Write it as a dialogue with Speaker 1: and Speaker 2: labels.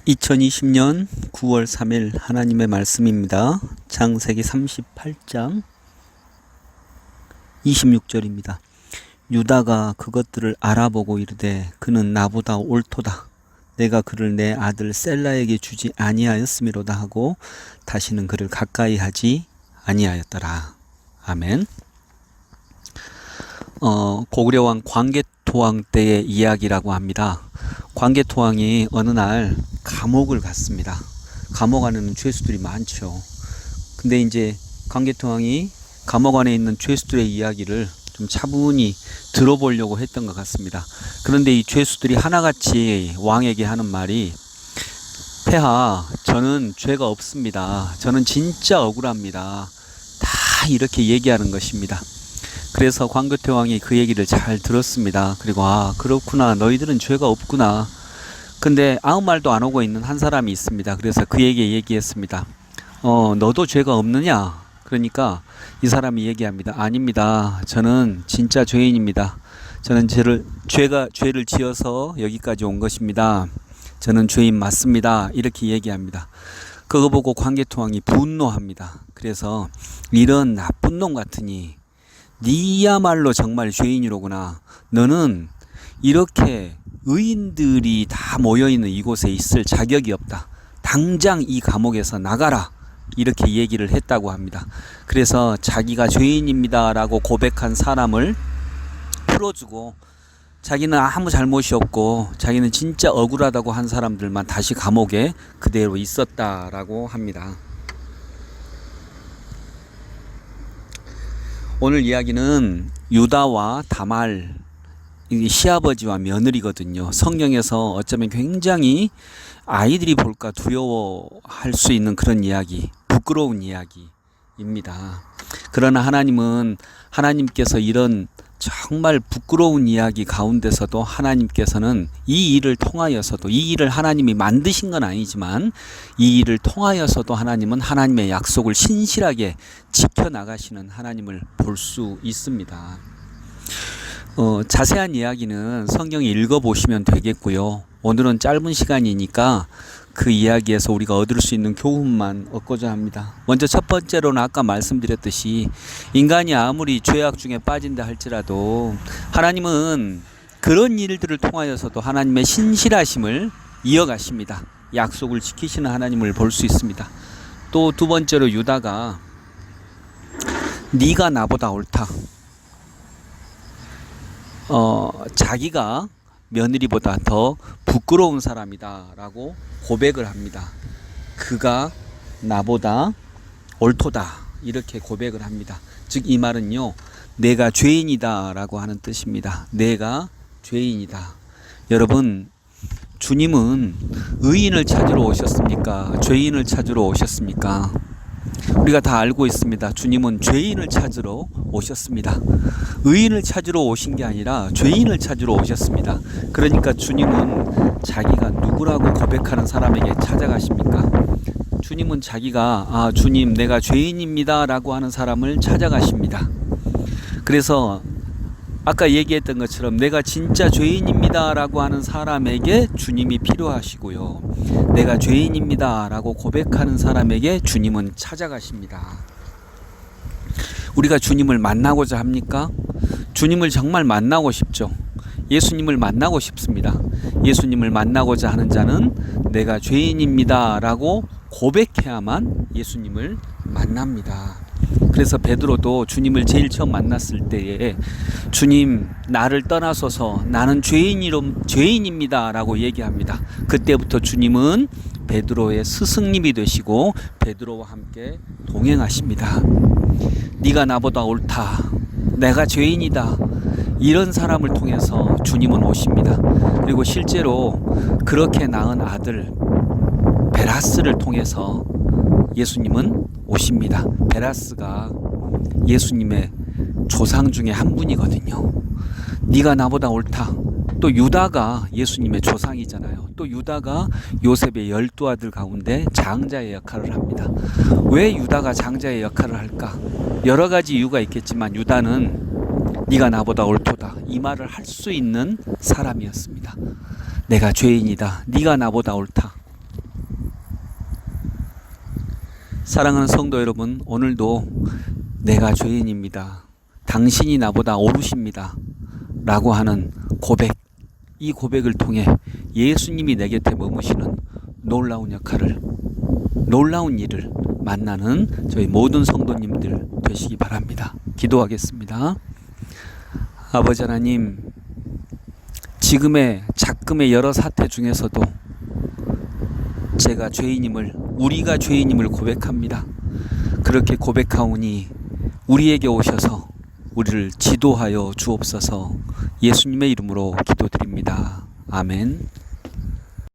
Speaker 1: 2020년 9월 3일 하나님의 말씀입니다. 창세기 38장 26절입니다. 유다가 그것들을 알아보고 이르되 그는 나보다 옳도다. 내가 그를 내 아들 셀라에게 주지 아니하였음이로다 하고 다시는 그를 가까이 하지 아니하였더라. 아멘. 고구려왕 광개토왕 때의 이야기라고 합니다. 광개토왕이 어느 날 감옥을 갔습니다. 감옥 안에는 죄수들이 많죠. 근데 이제 광개토왕이 감옥 안에 있는 죄수들의 이야기를 좀 차분히 들어보려고 했던 것 같습니다. 그런데 이 죄수들이 하나같이 왕에게 하는 말이, 폐하, 저는 죄가 없습니다. 저는 진짜 억울합니다. 다 이렇게 얘기하는 것입니다. 그래서 광개토왕이 그 얘기를 잘 들었습니다. 그리고 그렇구나, 너희들은 죄가 없구나. 근데 아무 말도 안 오고 있는 한 사람이 있습니다. 그래서 그에게 얘기했습니다. 너도 죄가 없느냐? 그러니까 이 사람이 얘기합니다. 아닙니다. 저는 진짜 죄인입니다. 저는 죄를 지어서 여기까지 온 것입니다. 저는 죄인 맞습니다. 이렇게 얘기합니다. 그거 보고 광개토왕이 분노합니다. 그래서 이런 나쁜 놈 같으니 니야말로 정말 죄인이로구나. 너는 이렇게 의인들이 다 모여있는 이곳에 있을 자격이 없다. 당장 이 감옥에서 나가라. 이렇게 얘기를 했다고 합니다. 그래서 자기가 죄인입니다 라고 고백한 사람을 풀어주고, 자기는 아무 잘못이 없고 자기는 진짜 억울하다고 한 사람들만 다시 감옥에 그대로 있었다라고 합니다. 오늘 이야기는 유다와 다말, 시아버지와 며느리거든요. 성경에서 어쩌면 굉장히 아이들이 볼까 두려워할 수 있는 그런 이야기, 부끄러운 이야기입니다. 그러나 하나님께서 이런 정말 부끄러운 이야기 가운데서도 하나님께서는 이 일을 통하여서도, 이 일을 하나님이 만드신 건 아니지만 이 일을 통하여서도 하나님은 하나님의 약속을 신실하게 지켜나가시는 하나님을 볼 수 있습니다. 자세한 이야기는 성경 읽어보시면 되겠고요. 오늘은 짧은 시간이니까 그 이야기에서 우리가 얻을 수 있는 교훈만 얻고자 합니다. 먼저 첫 번째로는 아까 말씀드렸듯이 인간이 아무리 죄악 중에 빠진다 할지라도 하나님은 그런 일들을 통하여서도 하나님의 신실하심을 이어가십니다. 약속을 지키시는 하나님을 볼 수 있습니다. 또 두 번째로 유다가 네가 나보다 옳다. 자기가 며느리보다 더 부끄러운 사람이다 라고 고백을 합니다. 그가 나보다 옳도다 이렇게 고백을 합니다. 즉 이 말은요, 내가 죄인이다 라고 하는 뜻입니다. 내가 죄인이다. 여러분, 주님은 의인을 찾으러 오셨습니까? 죄인을 찾으러 오셨습니까? 우리가 다 알고 있습니다. 주님은 죄인을 찾으러 오셨습니다. 의인을 찾으러 오신 게 아니라 죄인을 찾으러 오셨습니다. 그러니까 주님은 자기가 누구라고 고백하는 사람에게 찾아가십니까? 주님은 자기가 주님 내가 죄인입니다 라고 하는 사람을 찾아가십니다. 그래서 아까 얘기했던 것처럼 내가 진짜 죄인입니다 라고 하는 사람에게 주님이 필요하시고요, 내가 죄인입니다 라고 고백하는 사람에게 주님은 찾아가십니다. 우리가 주님을 만나고자 합니까? 주님을 정말 만나고 싶죠. 예수님을 만나고 싶습니다. 예수님을 만나고자 하는 자는 내가 죄인입니다 라고 고백해야만 예수님을 만납니다. 그래서 베드로도 주님을 제일 처음 만났을 때에 주님 나를 떠나소서 나는 죄인입니다 라고 얘기합니다. 그때부터 주님은 베드로의 스승님이 되시고 베드로와 함께 동행하십니다. 네가 나보다 옳다, 내가 죄인이다, 이런 사람을 통해서 주님은 오십니다. 그리고 실제로 그렇게 낳은 아들 베라스를 통해서 예수님은 오십니다. 베라스가 예수님의 조상 중에 한 분이거든요. 네가 나보다 옳다. 또 유다가 예수님의 조상이잖아요. 또 유다가 요셉의 12아들 가운데 장자의 역할을 합니다. 왜 유다가 장자의 역할을 할까? 여러 가지 이유가 있겠지만 유다는 네가 나보다 옳도다 이 말을 할 수 있는 사람이었습니다. 내가 죄인이다, 네가 나보다 옳다. 사랑하는 성도 여러분, 오늘도 내가 죄인입니다. 당신이 나보다 오르십니다. 라고 하는 고백, 이 고백을 통해 예수님이 내 곁에 머무시는 놀라운 역할을, 놀라운 일을 만나는 저희 모든 성도님들 되시기 바랍니다. 기도하겠습니다. 아버지 하나님, 지금의 작금의 여러 사태 중에서도 제가 죄인임을, 우리가 죄인임을 고백합니다. 그렇게 고백하오니 우리에게 오셔서 우리를 지도하여 주옵소서. 예수님의 이름으로 기도드립니다. 아멘.